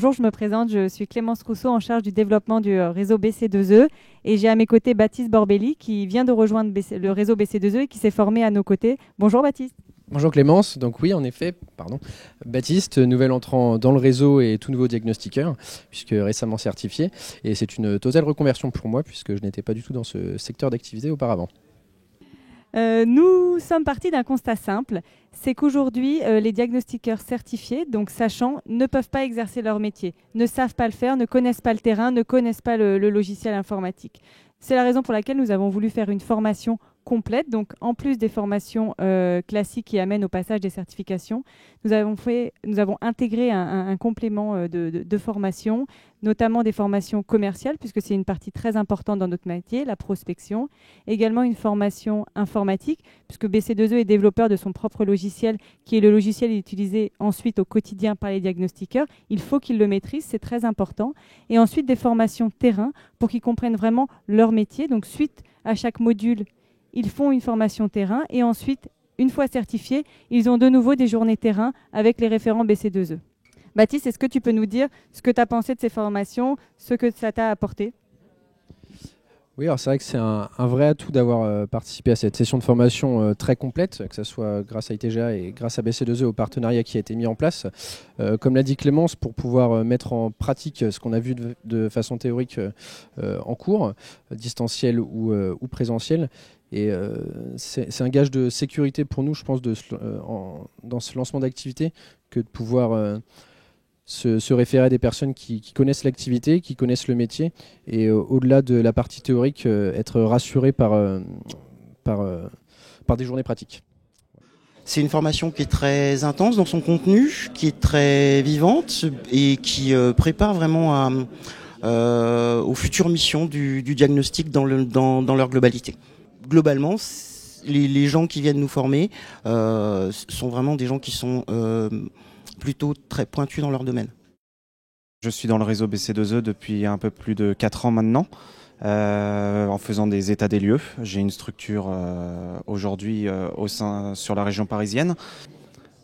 Bonjour, je me présente, je suis Clémence Rousseau en charge du développement du réseau BC2E et j'ai à mes côtés Baptiste Borbelli qui vient de rejoindre le réseau BC2E et qui s'est formé à nos côtés. Bonjour Baptiste. Bonjour Clémence, donc oui en effet, Baptiste, nouvel entrant dans le réseau et tout nouveau diagnostiqueur, puisque récemment certifié, et c'est une totale reconversion pour moi puisque je n'étais pas du tout dans ce secteur d'activité auparavant. Nous sommes partis d'un constat simple, c'est qu'aujourd'hui les diagnostiqueurs certifiés, donc sachants, ne peuvent pas exercer leur métier, ne savent pas le faire, ne connaissent pas le terrain, ne connaissent pas le logiciel informatique. C'est la raison pour laquelle nous avons voulu faire une formation complète, donc en plus des formations classiques qui amènent au passage des certifications, nous avons intégré un complément de formation, notamment des formations commerciales, puisque c'est une partie très importante dans notre métier, la prospection, également une formation informatique, puisque BC2E est développeur de son propre logiciel, qui est le logiciel utilisé ensuite au quotidien par les diagnostiqueurs. Il faut qu'ils le maîtrisent, c'est très important. Et ensuite des formations terrain, pour qu'ils comprennent vraiment leur métier. Donc suite à chaque module, ils font une formation terrain et ensuite, une fois certifiés, ils ont de nouveau des journées terrain avec les référents BC2E. Baptiste, est-ce que tu peux nous dire ce que tu as pensé de ces formations, ce que ça t'a apporté ? Oui, alors c'est vrai que c'est un vrai atout d'avoir participé à cette session de formation très complète, que ce soit grâce à ITGA et grâce à BC2E au partenariat qui a été mis en place. Comme l'a dit Clémence, pour pouvoir mettre en pratique ce qu'on a vu de façon théorique en cours, distanciel ou présentiel. Et c'est un gage de sécurité pour nous, je pense, dans ce lancement d'activité, que de pouvoir se référer à des personnes qui connaissent l'activité, qui connaissent le métier, et au-delà de la partie théorique, être rassuré par des journées pratiques. C'est une formation qui est très intense dans son contenu, qui est très vivante et qui prépare vraiment aux futures missions du diagnostic dans leur globalité. Globalement, les gens qui viennent nous former sont vraiment des gens qui sont plutôt très pointus dans leur domaine. Je suis dans le réseau BC2E depuis un peu plus de 4 ans maintenant, en faisant des états des lieux. J'ai une structure aujourd'hui sur la région parisienne.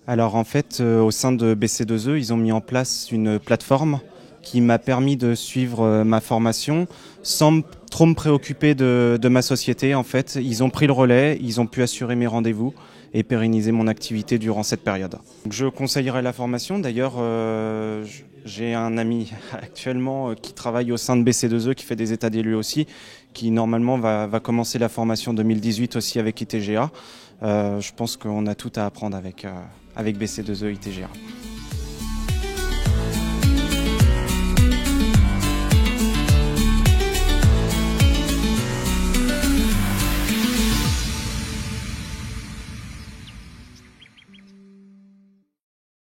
Alors en fait, au sein de BC2E, ils ont mis en place une plateforme qui m'a permis de suivre ma formation sans trop me préoccuper de ma société. En fait, ils ont pris le relais, ils ont pu assurer mes rendez-vous et pérenniser mon activité durant cette période. Je conseillerais la formation. D'ailleurs, j'ai un ami actuellement qui travaille au sein de BC2E, qui fait des états des lieux aussi, qui normalement va commencer la formation 2018 aussi avec ITGA. Je pense qu'on a tout à apprendre avec BC2E ITGA.